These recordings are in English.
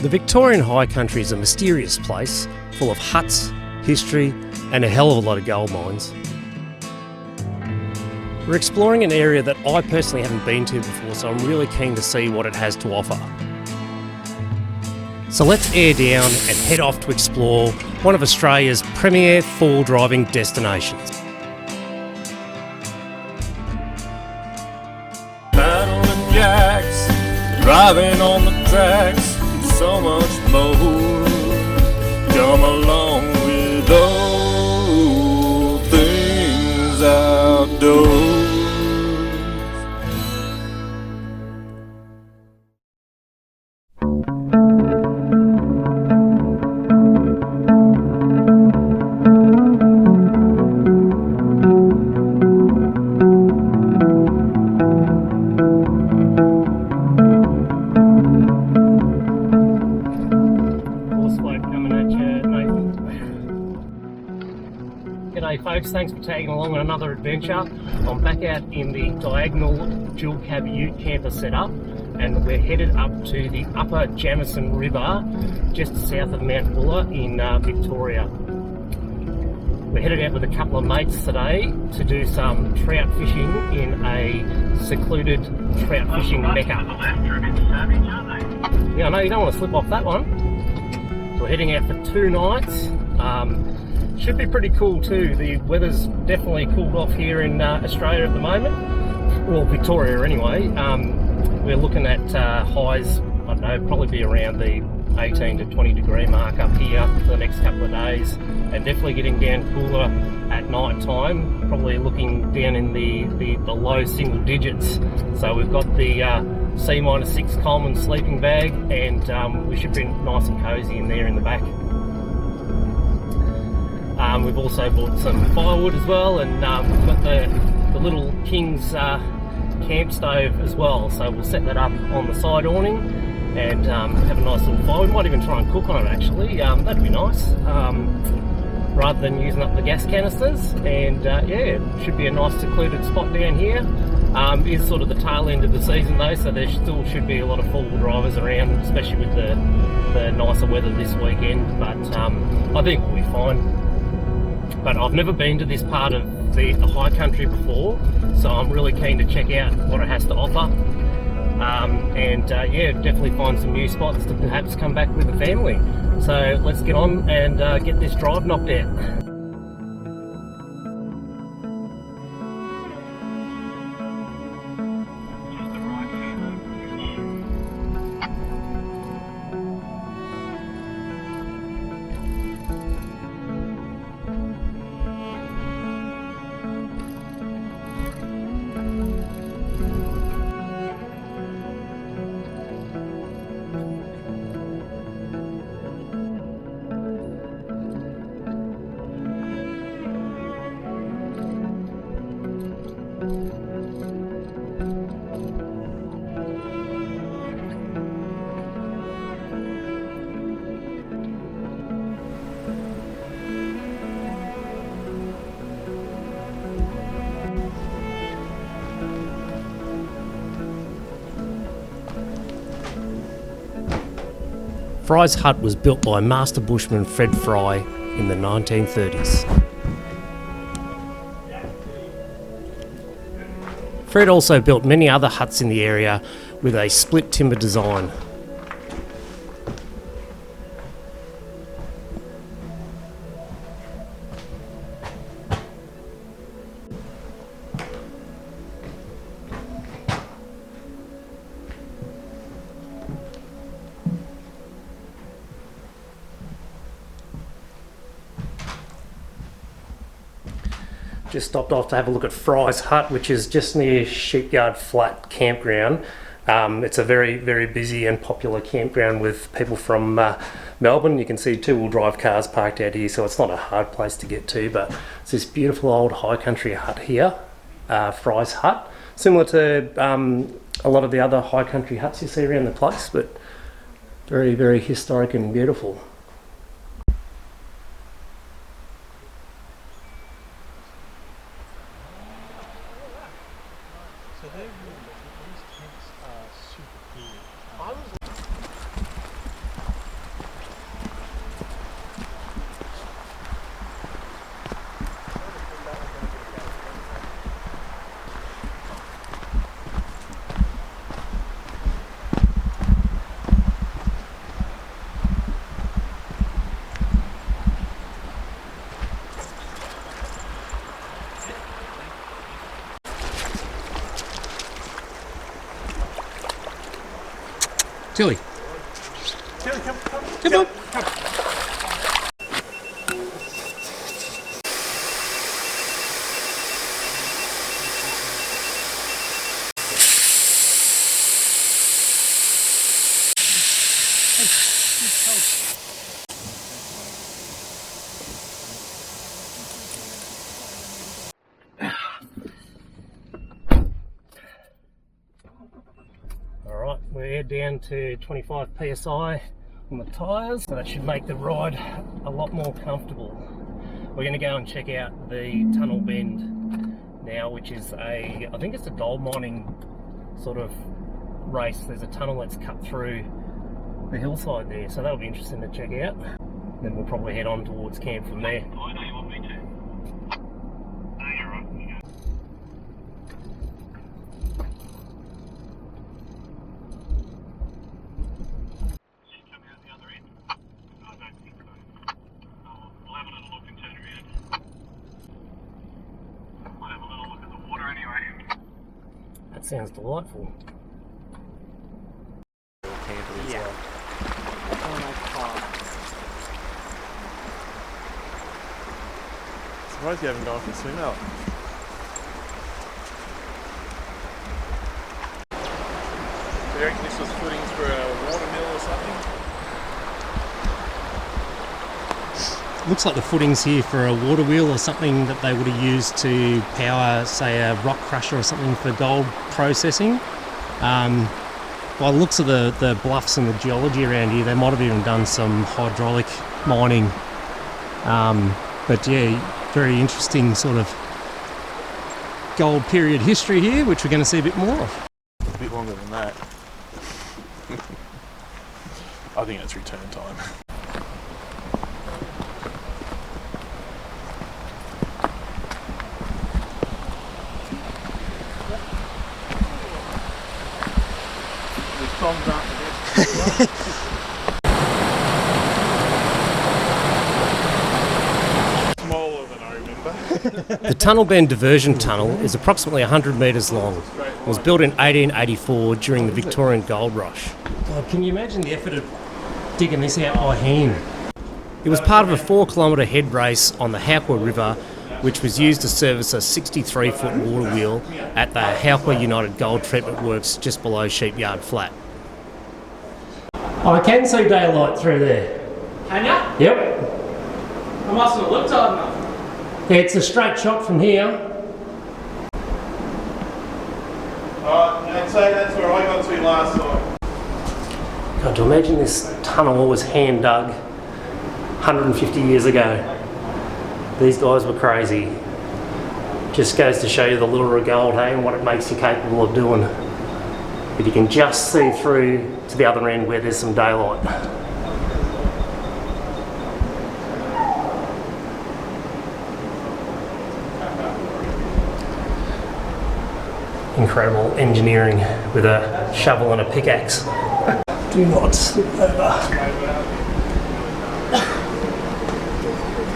The Victorian High Country is a mysterious place, full of huts, history, and a hell of a lot of gold mines. We're exploring an area that I personally haven't been to before, so I'm really keen to see what it has to offer. So let's air down and head off to explore one of Australia's premier four driving destinations. Paddling jacks, driving on the tracks, so much more. Come along with all things outdoors. G'day folks, thanks for tagging along on another adventure. I'm back out in the diagonal dual cab ute camper setup, and we're headed up to the upper Jamerson River just south of Mount Buller in Victoria. We're headed out with a couple of mates today to do some trout fishing in a secluded trout fishing mecca. Yeah, I know you don't want to slip off that one. We're heading out for 2 nights. Should be pretty cool too. The weather's definitely cooled off here in Australia at the moment. Well, Victoria anyway. We're looking at highs, I don't know, probably be around the 18 to 20 degree mark up here for the next couple of days, and definitely getting down cooler at night time, probably looking down in the low single digits. So we've got the C-6 Coleman sleeping bag, and we should be nice and cozy in there in the back. We've also bought some firewood as well, and we've got the little King's camp stove as well, so we'll set that up on the side awning and have a nice little fire. We might even try and cook on it actually, that'd be nice, rather than using up the gas canisters. And yeah, it should be a nice secluded spot down here. It is sort of the tail end of the season though, so there still should be a lot of four-wheel drivers around, especially with the nicer weather this weekend, but I think we'll be fine. But I've never been to this part of the high country before, so I'm really keen to check out what it has to offer. Yeah, definitely find some new spots to perhaps come back with the family. So let's get on and get this drive knocked out. Fry's hut was built by master bushman Fred Fry in the 1930s. Fred also built many other huts in the area with a split timber design. Just stopped off to have a look at Fry's hut, which is just near Sheepyard Flat campground. It's a very, very busy and popular campground with people from Melbourne. You can see two-wheel drive cars parked out here, so it's not a hard place to get to, but it's this beautiful old high country hut here, Fry's hut. Similar to a lot of the other high country huts you see around the place, but very, very historic and beautiful. So these tents are super cool. Tilly. Tilly, come. Come on. Alright, we're down to 25 psi on the tyres, so that should make the ride a lot more comfortable. We're going to go and check out the tunnel bend now, which is I think it's a gold mining sort of race. There's a tunnel that's cut through the hillside there, so that'll be interesting to check out. Then we'll probably head on towards camp from there. I know you want me to. No, you're right. That sounds delightful. Yeah. Oh my god. Surprised you haven't gone for a swim out. Do you reckon this was footings for a water mill or something? Looks like the footings here for a water wheel or something that they would have used to power, say, a rock crusher or something for gold processing. By the looks of the bluffs and the geology around here, they might have even done some hydraulic mining. But yeah, very interesting sort of gold period history here, which we're going to see a bit more of. A bit longer than that. I think it's return time. Smaller than I remember. The Tunnel Bend Diversion Tunnel is approximately 100 metres long. It was built in 1884 during the Victorian Gold Rush. God, can you imagine the effort of digging this out by hand? It was part of a 4-kilometre head race on the Howqua River, which was used to service a 63-foot water wheel at the Howqua United Gold Treatment Works just below Sheepyard Flat. I can see daylight through there. Can ya? Yep. I mustn't have looked hard enough. Yeah, it's a straight shot from here. I'd say that's where I got to last time. God, to imagine this tunnel was hand dug 150 years ago. These guys were crazy. Just goes to show you the lure of gold, hey, and what it makes you capable of doing. But you can just see through to the other end where there's some daylight. Incredible engineering with a shovel and a pickaxe. Do not slip over.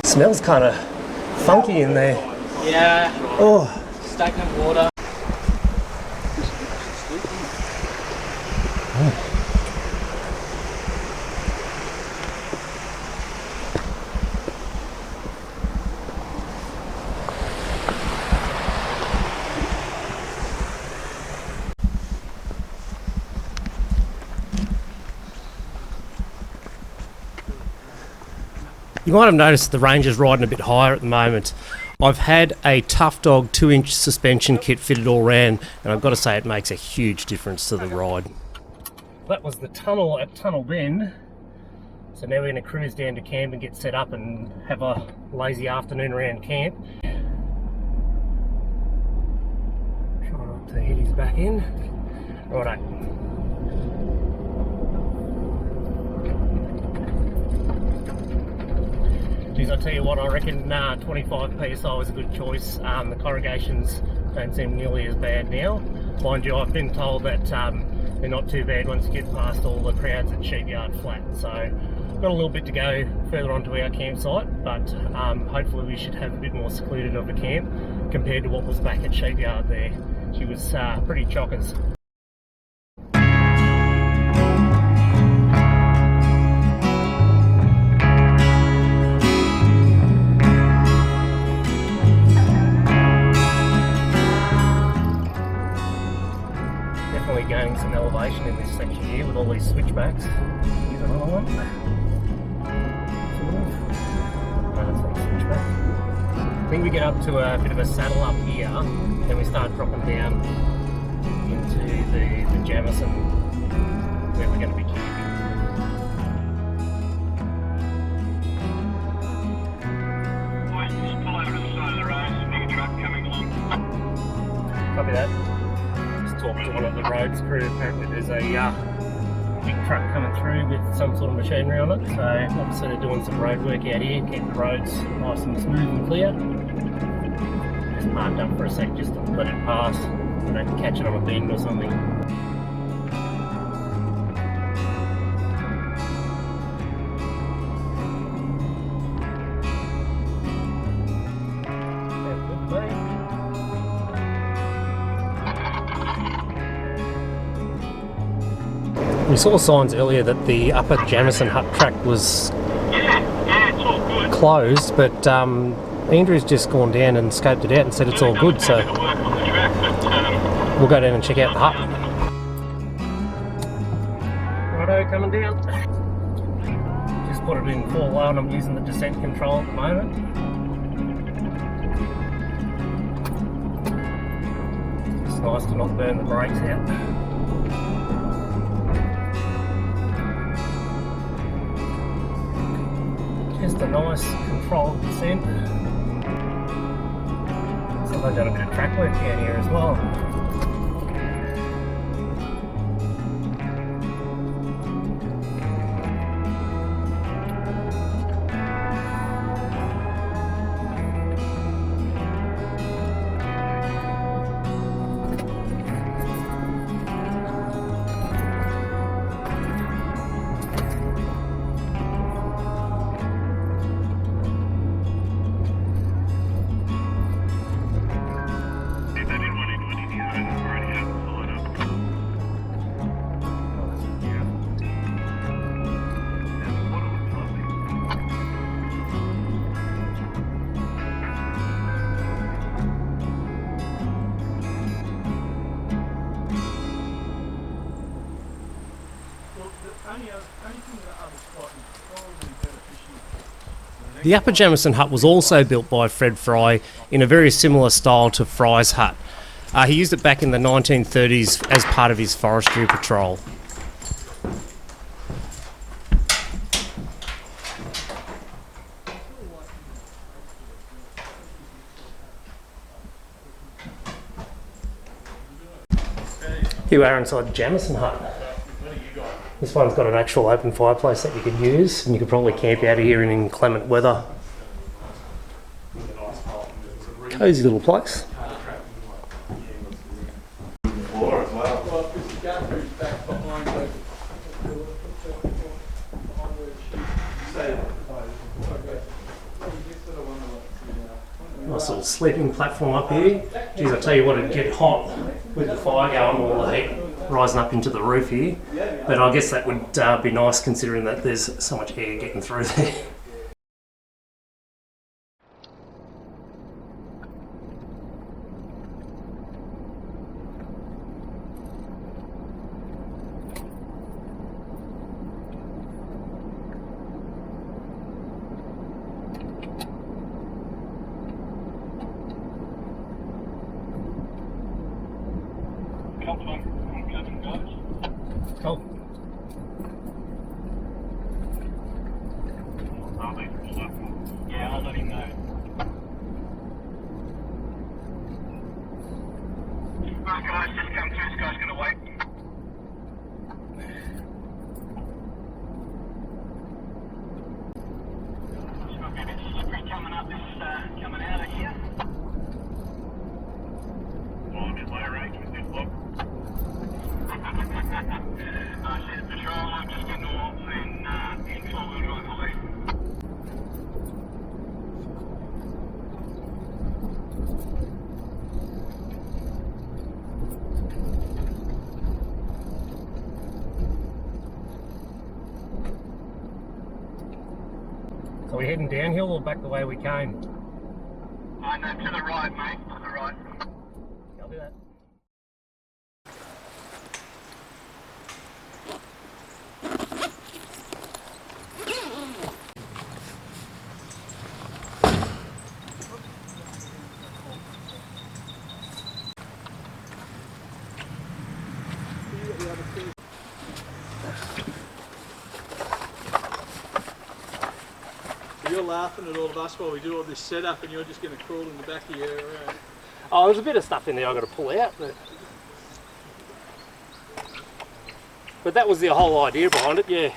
Smells kind of funky in there. Yeah. Oh. Stagnant water. You might have noticed the range is riding a bit higher at the moment. I've had a Tough Dog 2-inch suspension kit fitted all round, and I've got to say it makes a huge difference to the ride. That was the tunnel at Tunnel Bend. So now we're going to cruise down to camp and get set up and have a lazy afternoon around camp. Try not to hit his back end. Righto. Geez, I tell you what, I reckon 25 psi was a good choice. The corrugations don't seem nearly as bad now. Mind you, I've been told that they're not too bad once you get past all the crowds at Sheepyard Flat. So got a little bit to go further onto our campsite, but hopefully we should have a bit more secluded of a camp compared to what was back at Sheepyard there. She was pretty chockers. with all these switchbacks. Here's another one. No, that's not a switchback. I think we get up to a bit of a saddle up here, then we start dropping down into the Jamerson where we're going to be camping. Copy that. Just talked to one of the roads crew. Apparently there's a big truck coming through with some sort of machinery on it. So obviously they're doing some road work out here, keep the roads nice and smooth and clear. Just parked up for a sec just to let it pass. So they can catch it on a bend or something. We saw signs earlier that the upper Jamerson hut track was it's all good. closed, but Andrew's just gone down and scoped it out and said it's all good, so Work on the track, but we'll go down and check out the hut. Righto, coming down. Just put it in 4-low and I'm using the descent control at the moment. It's nice to not burn the brakes out. Just a nice controlled descent. So they've done a bit of track work down here as well. The upper Jamieson hut was also built by Fred Fry in a very similar style to Fry's hut. He used it back in the 1930s as part of his forestry patrol. Here we are inside the Jamieson hut. This one's got an actual open fireplace that you could use, and you could probably camp out of here in inclement weather. Cosy little place. Nice little sleeping platform up here. Geez, I tell you what, it'd get hot with the fire going, all the heat rising up into the roof here. But I guess that would be nice considering that there's so much air getting through there. Cool. yeah, I'll let him know. Right, guys, just come through. This guy's gonna wait. It's gonna be a bit slippery coming up this, coming out of here. Well, a bit low rate with this block. I said patrol, I'm just in north and in forward drive away. So we're heading downhill or back the way we came? I know, to the right, mate, to the right. I'll do that. You're laughing at all of us while we do all this setup, and you're just going to crawl in the back of your. Oh, there's a bit of stuff in there I've got to pull out. But that was the whole idea behind it, yeah.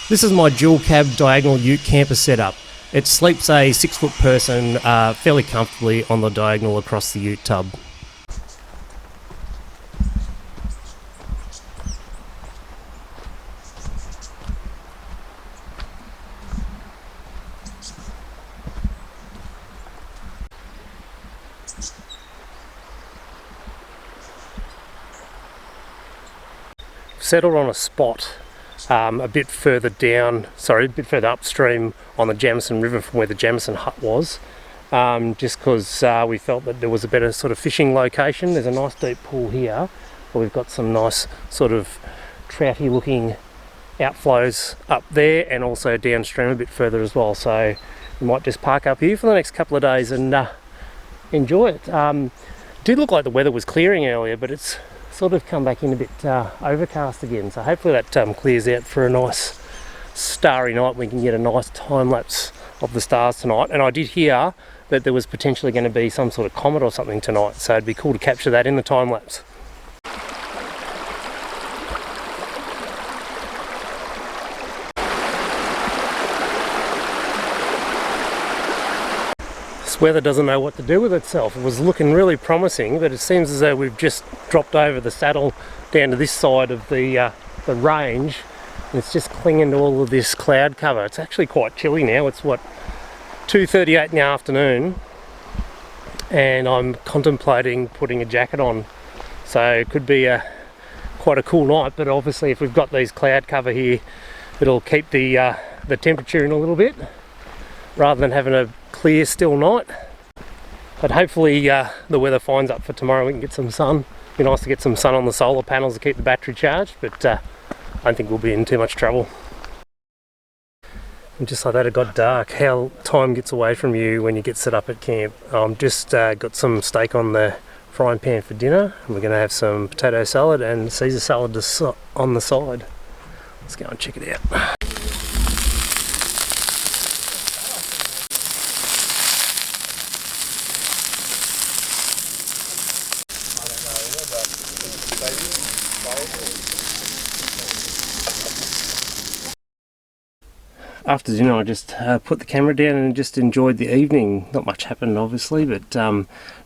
This is my dual cab diagonal ute camper setup. It sleeps a 6-foot person fairly comfortably on the diagonal across the ute tub. Settled on a spot a bit further upstream on the Jamerson River from where the Jamerson hut was, just because we felt that there was a better sort of fishing location. There's a nice deep pool here, where we've got some nice sort of trouty looking outflows up there and also downstream a bit further as well. So we might just park up here for the next couple of days and enjoy it. It did look like the weather was clearing earlier, but it's sort of come back in a bit overcast again, so hopefully that clears out for a nice starry night. We can get a nice time lapse of the stars tonight, and I did hear that there was potentially going to be some sort of comet or something tonight, so it'd be cool to capture that in the time lapse. Weather doesn't know what to do with itself. It was looking really promising, but it seems as though we've just dropped over the saddle down to this side of the range, and it's just clinging to all of this cloud cover. It's actually quite chilly now. It's what, 2:38 in the afternoon, and I'm contemplating putting a jacket on, so it could be quite a cool night. But obviously if we've got these cloud cover here, it'll keep the temperature in a little bit rather than having a clear still night. But hopefully the weather finds up for tomorrow. We can get some sun. It'd be nice to get some sun on the solar panels to keep the battery charged, but I don't think we'll be in too much trouble. And just like that, it got dark. How time gets away from you when you get set up at camp. Just got some steak on the frying pan for dinner, and we're going to have some potato salad and Caesar salad on the side. Let's go and check it out. After dinner I just put the camera down and just enjoyed the evening. Not much happened obviously, but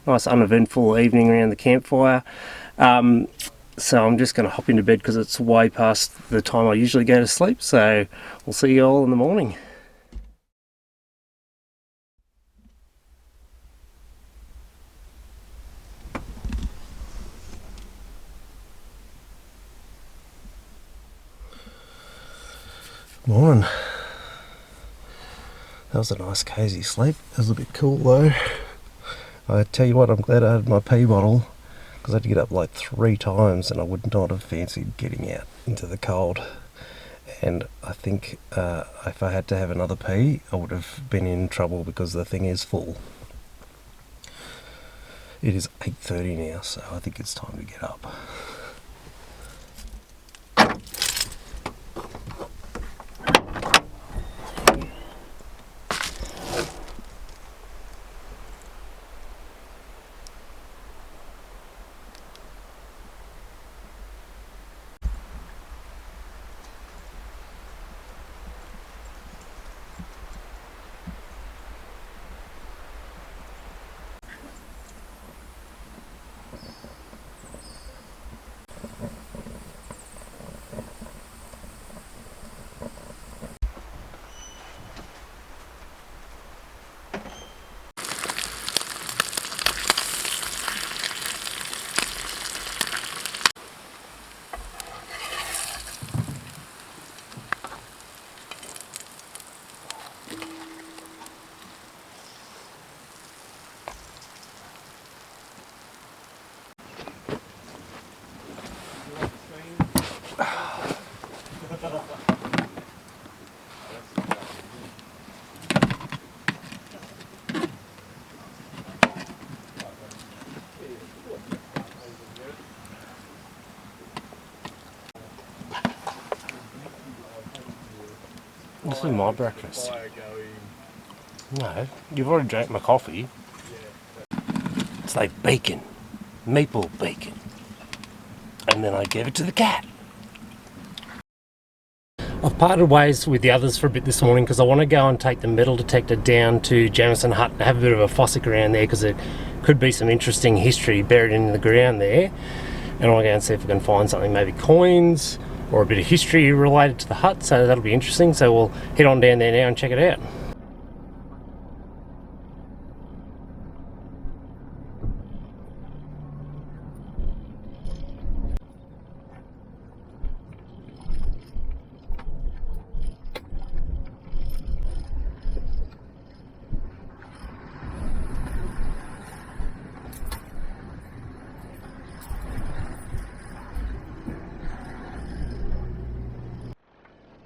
nice uneventful evening around the campfire. So I'm just going to hop into bed because it's way past the time I usually go to sleep, so we'll see you all in the morning. Morning. That was a nice cosy sleep. It was a bit cool though. I tell you what, I'm glad I had my pee bottle, because I had to get up like 3 times and I would not have fancied getting out into the cold. And I think if I had to have another pee, I would have been in trouble because the thing is full. It is 8:30 now, so I think it's time to get up. this is my breakfast. Fire going. No, you've already drank my coffee. It's like bacon, maple bacon. And then I gave it to the cat. I've parted ways with the others for a bit this morning because I want to go and take the metal detector down to Jamerson Hut and have a bit of a fossick around there because there could be some interesting history buried in the ground there. And I want to go and see if we can find something, maybe coins or a bit of history related to the hut, so that'll be interesting. So we'll head on down there now and check it out.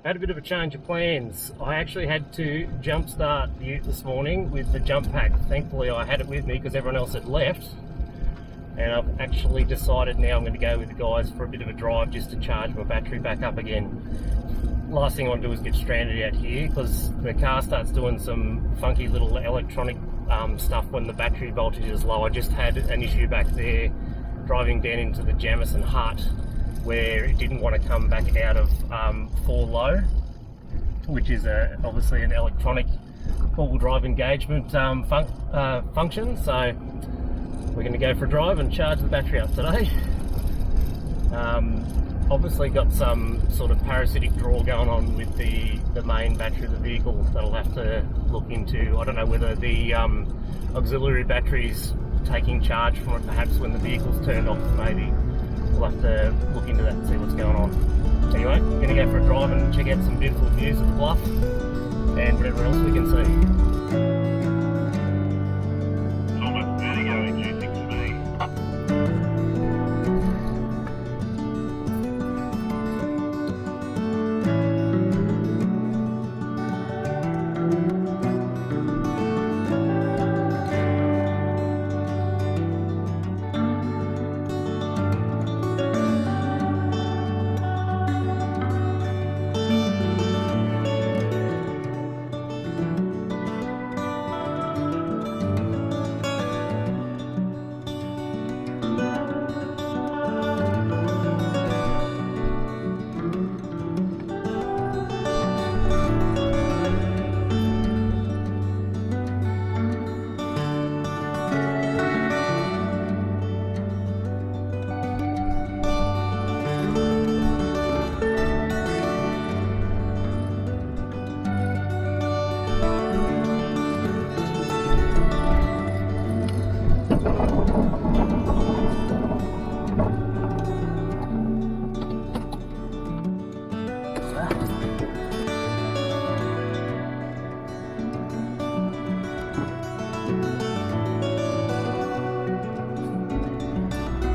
Had a bit of a change of plans. I actually had to jump start the ute this morning with the jump pack. Thankfully I had it with me because everyone else had left, and I've actually decided now I'm going to go with the guys for a bit of a drive just to charge my battery back up again. Last thing I want to do is get stranded out here because the car starts doing some funky little electronic stuff when the battery voltage is low. I just had an issue back there driving down into the Jamerson hut where it didn't want to come back out of 4 low, which is obviously an electronic four-wheel drive engagement function. So we're going to go for a drive and charge the battery up today. Obviously got some sort of parasitic draw going on with the main battery of the vehicle that I'll have to look into. I don't know whether the auxiliary battery's taking charge from it perhaps when the vehicle's turned off. Maybe we'll have to look into that and see what's going on. Anyway, I'm going to go for a drive and check out some beautiful views of the bluff and whatever else we can see. Almost 30 going 260 speed.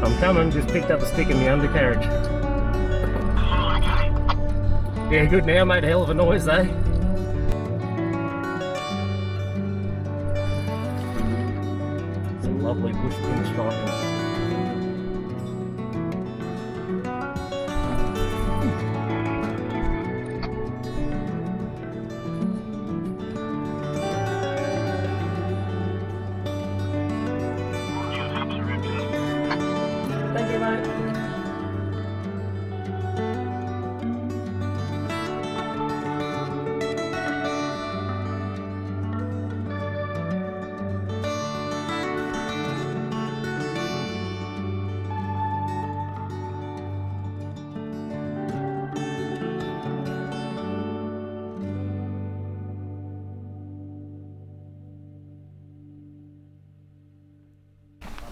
I'm coming, just picked up a stick in the undercarriage. Yeah, good now, made a hell of a noise, eh? Some lovely bush pinstriping. Thank you, mate.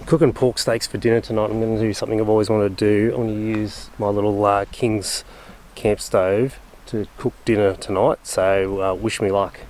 Cooking pork steaks for dinner tonight. I'm going to do something I've always wanted to do. I'm going to use my little King's camp stove to cook dinner tonight, so wish me luck.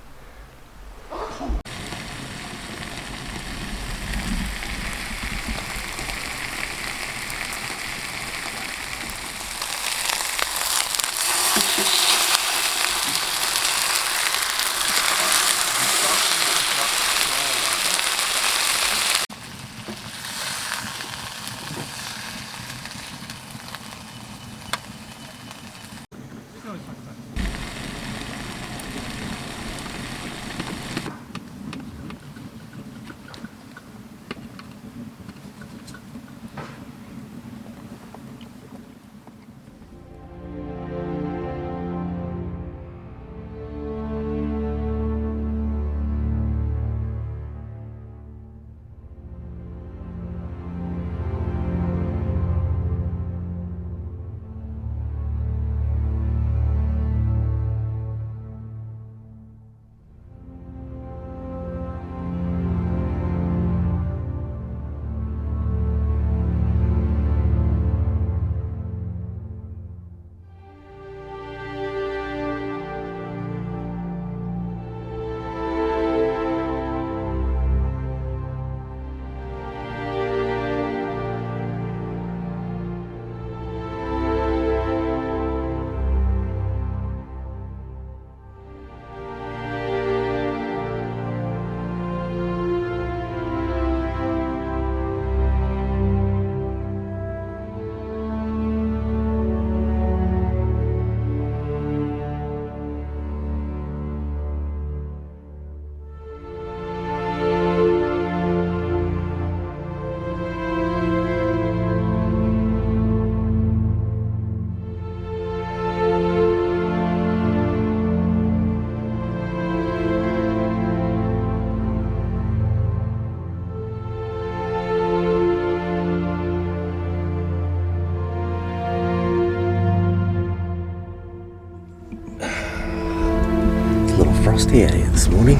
day out here this morning.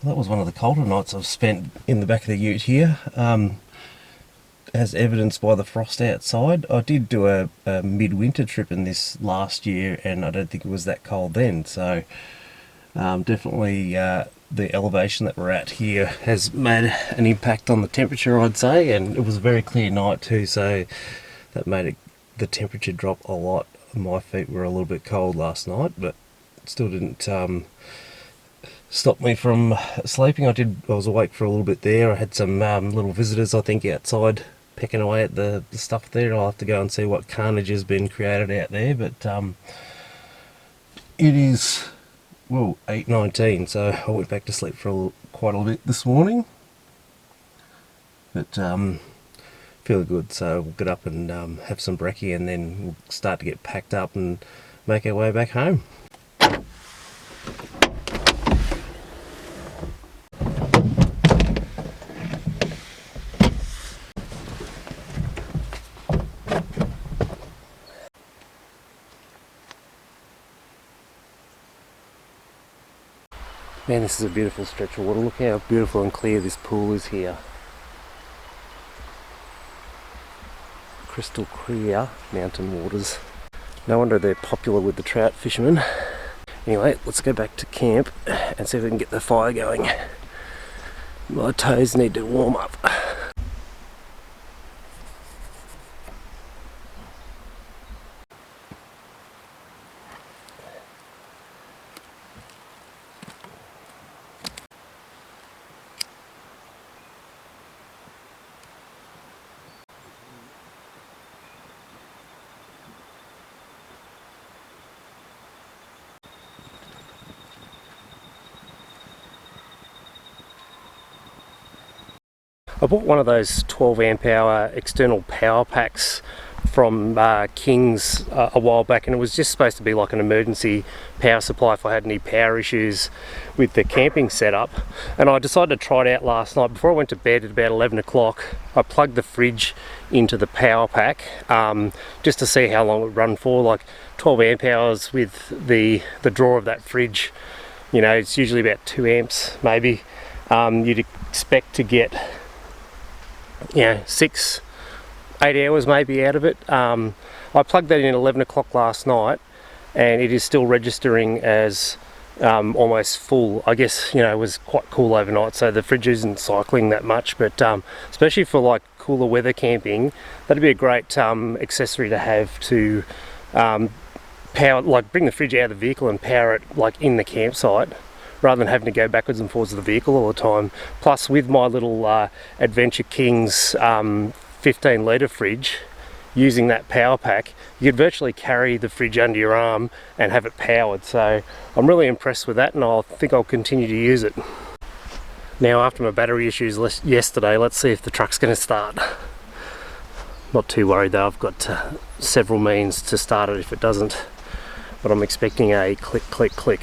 That was one of the colder nights I've spent in the back of the ute here, as evidenced by the frost outside. I did do a midwinter trip in this last year and I don't think it was that cold then, so definitely the elevation that we're at here has made an impact on the temperature, I'd say, and it was a very clear night too, so that made the temperature drop a lot. My feet were a little bit cold last night, but still didn't stopped me from sleeping. I was awake for a little bit there. I had some little visitors, I think, outside pecking away at the stuff there. I'll have to go and see what carnage has been created out there, but it is, well, 8:19, so I went back to sleep for quite a bit this morning, but feeling good, so we'll get up and have some brekkie and then we'll start to get packed up and make our way back home. Man, this is a beautiful stretch of water. Look how beautiful and clear this pool is here. Crystal clear mountain waters. No wonder they're popular with the trout fishermen. Anyway, let's go back to camp and see if we can get the fire going. My toes need to warm up. I bought one of those 12 amp hour external power packs from King's a while back, and it was just supposed to be like an emergency power supply if I had any power issues with the camping setup. And I decided to try it out last night. Before I went to bed at about 11 o'clock, I plugged the fridge into the power pack just to see how long it would run for, like 12 amp hours with the draw of that fridge. You know, it's usually about 2 amps maybe. You'd expect to get 6-8 hours maybe out of it. I plugged that in at 11 o'clock last night and it is still registering as almost full. I guess, you know, it was quite cool overnight, so the fridge isn't cycling that much, but especially for like cooler weather camping, that'd be a great accessory to have to power, like bring the fridge out of the vehicle and power it like in the campsite, rather than having to go backwards and forwards of the vehicle all the time. Plus, with my little Adventure Kings 15 litre fridge, using that power pack, you could virtually carry the fridge under your arm and have it powered. So I'm really impressed with that, and I think I'll continue to use it. Now, after my battery issues yesterday, let's see if the truck's going to start. Not too worried though, I've got several means to start it if it doesn't, but I'm expecting a click, click, click.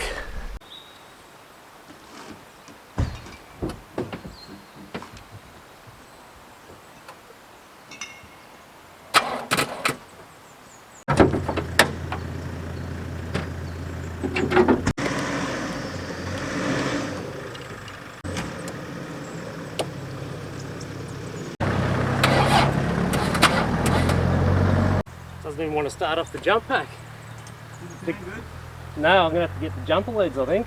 Doesn't even want to start off the jump pack. No, I'm going to have to get the jumper leads, I think.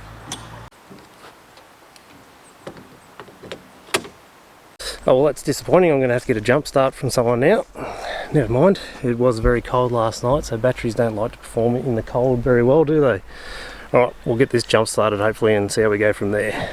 Oh well, that's disappointing. I'm going to have to get a jump start from someone now. Never mind, it was very cold last night, so batteries don't like to perform in the cold very well, do they? Alright, we'll get this jump started hopefully and see how we go from there.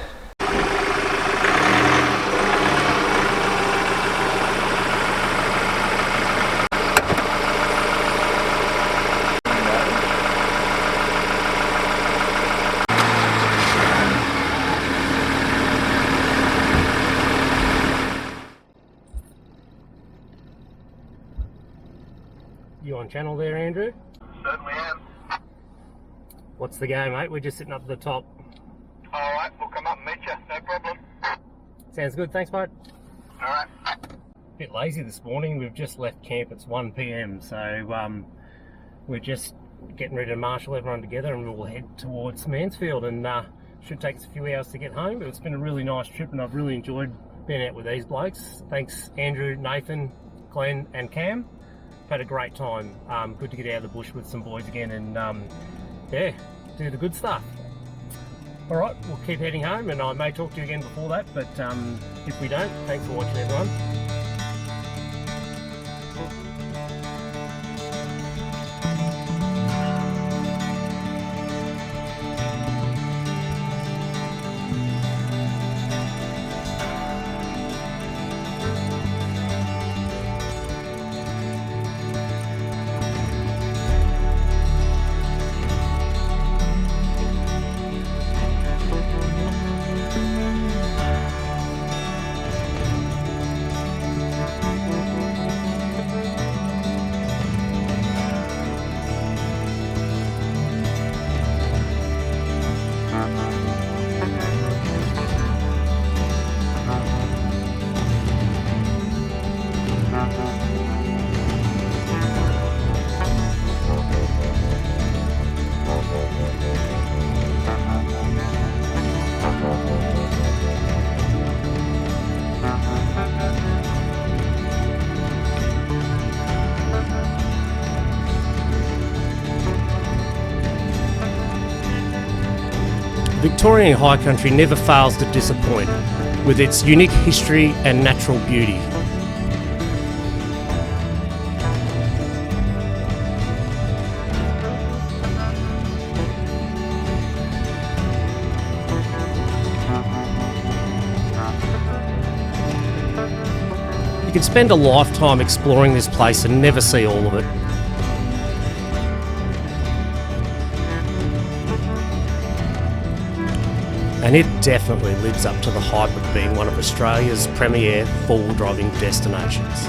You on channel there, Andrew? Certainly am. What's the game, mate? We're just sitting up at the top. Alright, we'll come up and meet you, no problem. Sounds good, thanks, mate. Alright. Bit lazy this morning. We've just left camp. It's 1 p.m. so we're just getting ready to marshal everyone together, and we'll head towards Mansfield, and should take us a few hours to get home, but it's been a really nice trip and I've really enjoyed being out with these blokes. Thanks Andrew, Nathan, Glenn and Cam. Had a great time. Good to get out of the bush with some boys again and yeah, do the good stuff. Alright, we'll keep heading home, and I may talk to you again before that, but if we don't, thanks for watching everyone. Victorian High Country never fails to disappoint with its unique history and natural beauty. You can spend a lifetime exploring this place and never see all of it. And it definitely lives up to the hype of being one of Australia's premier four-wheel driving destinations.